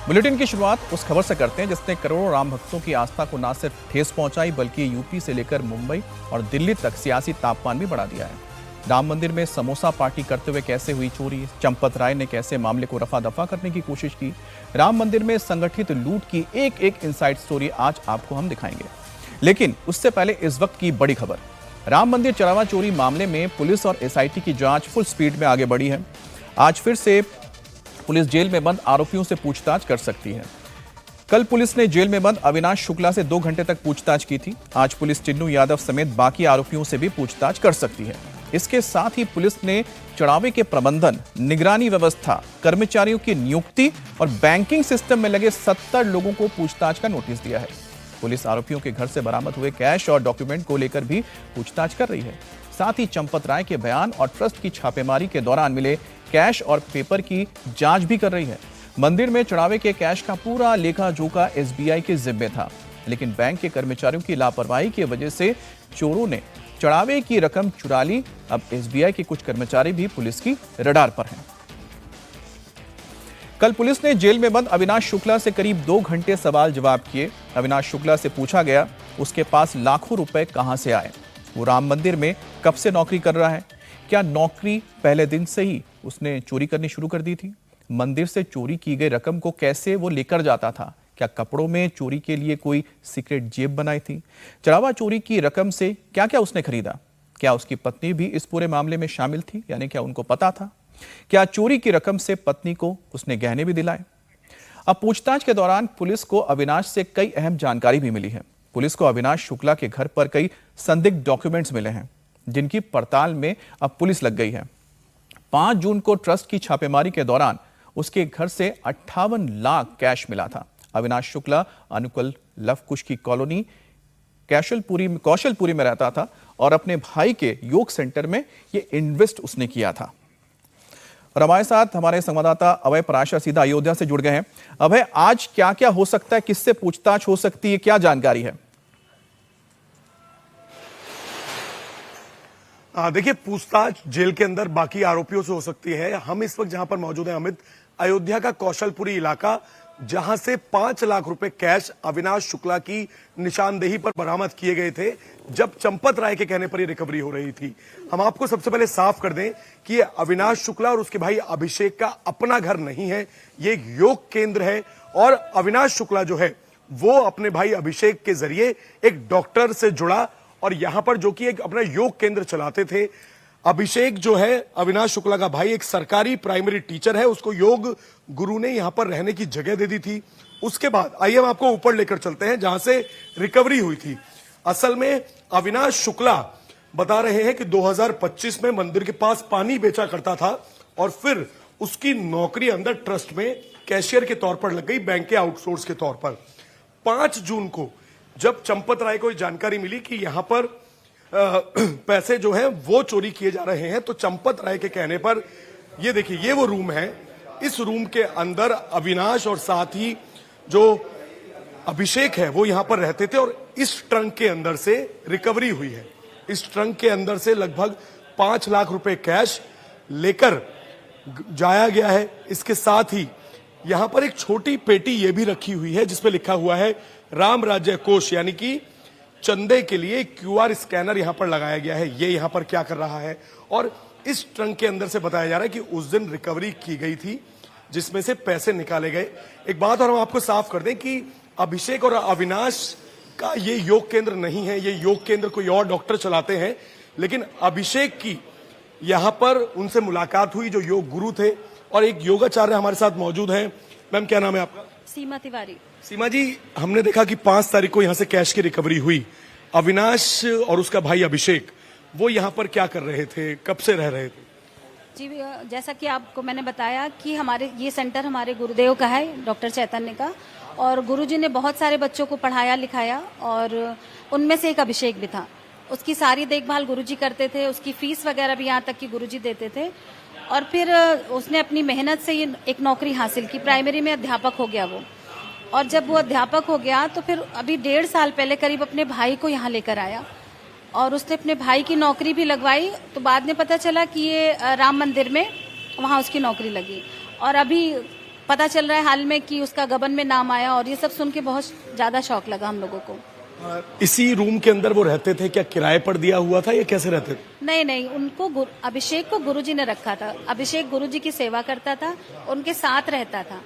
Bulletin की शुरुआत उस खबर से करते हैं जिसने करोड़ों राम भक्तों की आस्था को न सिर्फ ठेस पहुंचाई बल्कि यूपी से लेकर मुंबई और दिल्ली तक सियासी तापमान भी बढ़ा दिया है। राम मंदिर में समोसा पार्टी करते हुए कैसे हुई चोरी, चंपत राय ने कैसे मामले को रफा दफा करने की कोशिश की, राम मंदिर में संगठित लूट की एक एक इनसाइड स्टोरी आज आपको हम दिखाएंगे। लेकिन उससे पहले इस वक्त की बड़ी खबर, राम मंदिर चढ़ावा चोरी मामले में पुलिस और एसआईटी की जांच फुल स्पीड में आगे बढ़ी है। आज फिर से पुलिस जेल में बंद आरोपियों से पूछताछ कर सकती है। कल पुलिस ने जेल में बंद अविनाश शुक्ला से 2 घंटे तक पूछताछ की थी। आज पुलिस चिन्नू यादव समेत बाकी आरोपियों से भी पूछताछ कर सकती है। इसके साथ ही पुलिस ने चढ़ावे के प्रबंधन, निगरानी व्यवस्था, कर्मचारियों की नियुक्ति और बैंकिंग सिस्टम में लगे 70 लोगों को पूछताछ का नोटिस दिया है। पुलिस आरोपियों के घर से बरामद हुए कैश और डॉक्यूमेंट को लेकर भी पूछताछ कर रही है। साथ ही चंपत राय के बयान और ट्रस्ट की छापेमारी के दौरान मिले कैश और पेपर की जांच भी कर रही है। मंदिर में चढ़ावे के कैश का पूरा लेखा जोखा एसबीआई के जिम्मे था, लेकिन बैंक के कर्मचारियों की लापरवाही की वजह से चोरों ने चढ़ावे की रकम चुरा ली। अब एसबीआई के कुछ कर्मचारी भी पुलिस की रडार पर हैं। कल पुलिस ने जेल में बंद अविनाश शुक्ला से करीब 2 घंटे सवाल जवाब किए। अविनाश शुक्ला से पूछा गया उसके पास लाखों रुपए कहां से आए, वो राम मंदिर में कब से नौकरी कर रहा है, क्या नौकरी पहले दिन से ही उसने चोरी करनी शुरू कर दी थी, मंदिर से चोरी की गई रकम को कैसे वो लेकर जाता था, क्या कपड़ों में चोरी के लिए कोई सीक्रेट जेब बनाई थी, चढ़ावा चोरी की रकम से क्या क्या उसने खरीदा, क्या उसकी पत्नी भी इस पूरे मामले में शामिल थी, यानी क्या उनको पता था, क्या चोरी की रकम से पत्नी को उसने गहने भी दिलाए। अब पूछताछ के दौरान पुलिस को अविनाश से कई अहम जानकारी भी मिली है। पुलिस को अविनाश शुक्ला के घर पर कई संदिग्ध डॉक्यूमेंट्स मिले हैं जिनकी पड़ताल में अब पुलिस लग गई है। 5 जून को ट्रस्ट की छापेमारी के दौरान उसके घर से 58 लाख कैश मिला था। अविनाश शुक्ला अनुकूल लवकुश की कॉलोनी कौशलपुरी में रहता था और अपने भाई के योग सेंटर में ये इन्वेस्ट उसने किया था। और हमारे साथ हमारे संवाददाता अभय पराशर सीधा अयोध्या से जुड़ गए हैं। अभय, आज क्या क्या हो सकता है, किससे पूछताछ हो सकती है, क्या जानकारी है? देखिए, पूछताछ जेल के अंदर बाकी आरोपियों से हो सकती है। हम इस वक्त जहां पर मौजूद हैं अमित, अयोध्या का कौशलपुरी इलाका, जहां से 5 लाख रुपए कैश अविनाश शुक्ला की निशानदेही पर बरामद किए गए थे जब चंपत राय के कहने पर यह रिकवरी हो रही थी। हम आपको सबसे पहले साफ कर दें कि ये अविनाश शुक्ला और उसके भाई अभिषेक का अपना घर नहीं है, ये एक योग केंद्र है। और अविनाश शुक्ला जो है वो अपने भाई अभिषेक के जरिए एक डॉक्टर से जुड़ा और यहां पर जो कि एक अपना योग केंद्र चलाते थे। अभिषेक जो है अविनाश शुक्ला का भाई, एक सरकारी प्राइमरी टीचर है, उसको योग गुरु ने यहां पर रहने की जगह दे दी थी। उसके बाद आइए हम आपको ऊपर लेकर चलते हैं जहां से रिकवरी हुई थी। असल में अविनाश शुक्ला बता रहे हैं कि 2025 में मंदिर के पास पानी बेचा करता था और फिर उसकी नौकरी अंदर ट्रस्ट में कैशियर के तौर पर लग गई, बैंक के आउटसोर्स के तौर पर। 5 जून को जब चंपत राय को जानकारी मिली कि यहां पर पैसे जो हैं वो चोरी किए जा रहे हैं, तो चंपत राय के कहने पर, ये देखिए ये वो रूम है, इस रूम के अंदर अविनाश और साथ ही जो अभिषेक है वो यहां पर रहते थे और इस ट्रंक के अंदर से रिकवरी हुई है। इस ट्रंक के अंदर से लगभग 5 लाख रुपए कैश लेकर जाया गया है। इसके साथ ही यहां पर एक छोटी पेटी ये भी रखी हुई है जिसपे लिखा हुआ है राम राज्य कोष, यानी कि चंदे के लिए क्यूआर स्कैनर यहां पर लगाया गया है। ये यहां पर क्या कर रहा है, और इस ट्रंक के अंदर से बताया जा रहा है कि उस दिन रिकवरी की गई थी जिसमें से पैसे निकाले गए। एक बात और हम आपको साफ कर दें कि अभिषेक और अविनाश का ये योग केंद्र नहीं है, ये योग केंद्र कोई और डॉक्टर चलाते हैं। लेकिन अभिषेक की यहां पर उनसे मुलाकात हुई जो योग गुरु थे, और एक योगाचार्य हमारे साथ मौजूद हैं। मैम, क्या नाम है आपका? सीमा तिवारी। सीमा जी, हमने देखा कि 5 तारीख को यहां से कैश की रिकवरी हुई। अविनाश और उसका भाई अभिषेक वो यहां पर क्या कर रहे थे, कब से रह रहे थे? जी, जैसा कि आपको मैंने बताया कि हमारे ये सेंटर हमारे गुरुदेव का है, डॉक्टर चैतन्य का, और गुरुजी ने बहुत सारे बच्चों को पढ़ाया लिखाया और उनमें से एक अभिषेक भी था। उसकी सारी देखभाल गुरुजी करते थे, उसकी फीस वगैरह भी यहाँ तक कि गुरुजी देते थे। और फिर उसने अपनी मेहनत से ये एक नौकरी हासिल की, प्राइमरी में अध्यापक हो गया वो। और जब वो अध्यापक हो गया तो फिर अभी 1.5 साल पहले करीब अपने भाई को यहाँ लेकर आया और उसने अपने भाई की नौकरी भी लगवाई। तो बाद में पता चला कि ये राम मंदिर में वहाँ उसकी नौकरी लगी। और अभी पता चल रहा है हाल में कि उसका गबन में नाम आया, और ये सब सुन के बहुत ज्यादा शौक लगा हम लोगों को। इसी रूम के अंदर वो रहते थे, क्या किराए पर दिया हुआ था या कैसे रहते थे? नहीं, उनको अभिषेक को गुरुजी ने रखा था। अभिषेक गुरुजी की सेवा करता था, उनके साथ रहता था।